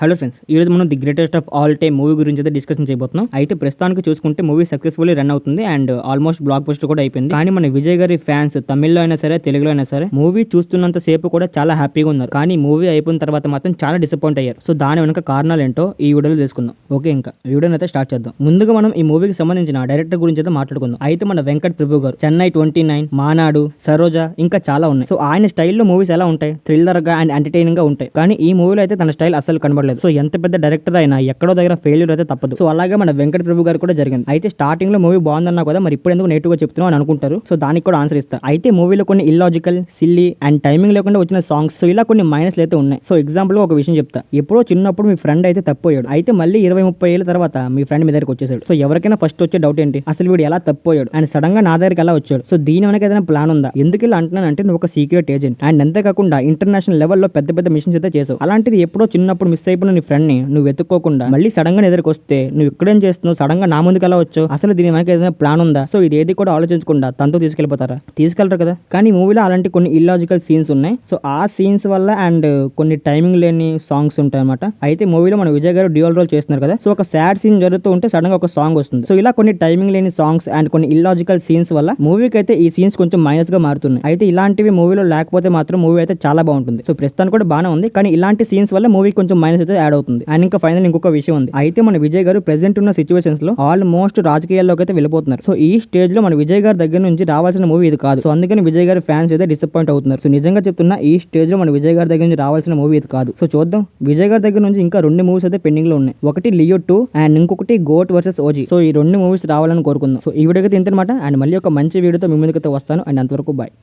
Hello friends, ఈ రోజు మనం the greatest of all time movie గురించి అయితే డిస్కషన్ చేయబోతున్నాం. అయితే ప్రస్తుతానికి చూసుకుంటే మూవీ సక్సెస్ఫుల్లీ రన్ అవుతుంది అండ్ ఆల్మోస్ట్ బ్లాక్ బస్టర్ కూడా అయిపోయింది. కానీ మన విజయ్ గారి ఫ్యాన్స్ తమిళ్లో అయినా సరే, తెలుగులో అయినా సరే మూవీ చూస్తున్నంత సేపు కూడా చాలా హ్యాపీగా ఉన్నారు. కానీ మూవీ అయిపోయిన తర్వాత మాత్రం చాలా డిసప్పాయింట్ అయ్యారు. సో దాని వెనక కారణాలు ఏంటో ఈ వీడియోలో తెలుసుకుందాం. ఓకే, ఇంకా వీడియోని అయితే స్టార్ట్ చేద్దాం. ముందుగా మనం ఈ మూవీకి సంబంధించిన డైరెక్టర్ గురించి అయితే మాట్లాడుకుందాం. అయితే మన వెంకట్ ప్రభు గారు చెన్నై 29, మానాడు, సరోజ ఇంకా చాలా ఉన్నాయి. సో ఆయన స్టైల్లో మూవీస్ ఎలా ఉంటాయి, థ్రిల్లర్ గా అండ్ ఎంటర్టైనింగ్ గా ఉంటాయి. కానీ ఈ మూవీలో అయితే తన స్టైల్ అసలు కనబడలేదు. సో ఎంత పెద్ద డైరెక్టర్ అయినా ఎక్కడో దగ్గర ఫెయిల్యూర్ అయితే తప్పదు. సో అలాగే మన వెంకట ప్రభు గారు కూడా జరిగింది. అయితే స్టార్టింగ్ లో మూవీ బాగుందన్నా కదా, మరి ఇప్పుడు ఎందుకు నెగిటివ్ గా చెప్తున్నావు అని అనుకుంటారు. సో దానికి కూడా ఆన్సర్ ఇస్తా. అయితే మూవీలో కొన్ని ఇల్లాజికల్, సిల్లీ అండ్ టైమింగ్ లేకుండా వచ్చిన సాంగ్స్, సో ఇలా కొన్ని మైనస్లు అయితే ఉన్నాయి. సో ఎగ్జాంపుల్ ఒక విషయం చెప్తా. ఎప్పుడో చిన్నప్పుడు మీ ఫ్రెండ్ అయితే తప్పిపోయాడు. అయితే మళ్ళీ 20-30 ఏళ్ళ తర్వాత మీ ఫ్రెండ్ మీ దగ్గరికి వచ్చేసాడు. సో ఎవరికైనా ఫస్ట్ వచ్చే డౌట్ ఏంటి, అసలు వీడు ఎలా తప్పిపోయాడు అండ్ సడన్ గా నా దగ్గరికి ఎలా వచ్చాడు. సో దీని వెనక ఏదైనా ప్లాన్ ఉందా? ఎందుకు ఇలా అంటున్నానంటే, నువ్వు ఒక సీక్రెట్ ఏజెంట్ అండ్ అంతేకాకుండా ఇంటర్నేషనల్ లెవెల్లో పెద్ద పెద్ద మిషన్స్ అయితే చేసావు. అలాంటిది ఎప్పుడో చిన్నప్పుడు మిస్ అయిపోయిన నీ ఫ్రెండ్ ని నువ్వు వెతుక్కోకుండా మళ్ళీ సడన్ గా ఎదురుకు వస్తే నువ్వు ఇక్కడేం చేస్తున్నావు, సడన్ గా నా ముందుకు ఎలా వచ్చావు, అసలు దీని వెనక ఏదైనా ప్లాన్ ఉందా? సో ఇది ఏది కూడా ఆలోచించకుండా తనతో తీసుకెళ్లిపోతారా? తీసుకెళ్తారు కదా. కానీ మూవీలో అలాంటి కొన్ని ఇల్లాజికల్ సీన్స్ ఉన్నాయి. సో ఆ సీన్స్ వల్ల అండ్ కొన్ని టైమింగ్ లేని సాంగ్స్ ఉంటాయి అనమాట. అయితే మూవీలో మన విజయ్ గారు డ్యూయల్ రోల్ చేస్తున్నారు కదా. సో ఒక సాడ్ సీన్ జరుగుతూ ఉంటే సడన్ గా ఒక సాంగ్ వస్తుంది. సో ఇలా కొన్ని టైమింగ్ లేని సాంగ్స్ అండ్ కొన్ని ఇల్లాజికల్ సీన్స్ వల్ల మూవీకి అయితే ఈ సీన్స్ కొంచెం మైనస్ గా మారుతున్నాయి. అయితే ఇలాంటివి మూవీలో లేకపోతే మాత్రం మూవీ అయితే చాలా బాగుంటుంది. సో ప్రస్తుతానికి కూడా బాగానే ఉంది. కానీ ఇలాంటి సీన్స్ వల్ల మూవీ కొంచెం మైనస్ అయితే యాడ్ అవుతుంది. అండ్ ఇంకా ఫైనల్ ఇంకొక విషయం ఉంది. అయితే మన విజయ్ గారు ప్రెసెంట్ ఉన్న సిచ్యువేషన్స్ లో ఆల్మోస్ట్ రాజకీయాల్లోకి అయితే వెళ్ళిపోతున్నారు. సో ఈ స్టేజ్ లో మన విజయ్ గారి దగ్గర నుంచి రావాల్సిన మూవీ ఇది కాదు. సో అందుకని విజయ్ గారి ఫ్యాన్స్ అయితే డిసప్పాయింట్ అవుతున్నారు. సో నిజంగా చెప్తున్నా, ఈ స్టేజ్ లో మన విజయ్ గారి దగ్గర నుంచి రావాల్సిన మూవీ ఇది కాదు. సో చూద్దాం. విజయ్ గారి దగ్గర నుంచి ఇంకా 2 మూవీస్ అయితే పెండింగ్ లో ఉన్నాయి. ఒకటి లియో 2 అండ్ ఇంకొకటి గోట్ వర్సెస్ ఓజీ. సో ఈ 2 మూవీస్ రావాలని కోరుకుందాం. సో ఈ వీడియోకి ఇంతనమాట. అండ్ మళ్ళీ ఒక మంచి వీడియోతో మీ ముందుకైతే వస్తాను. అండ్ అంతవరకు బాయ్.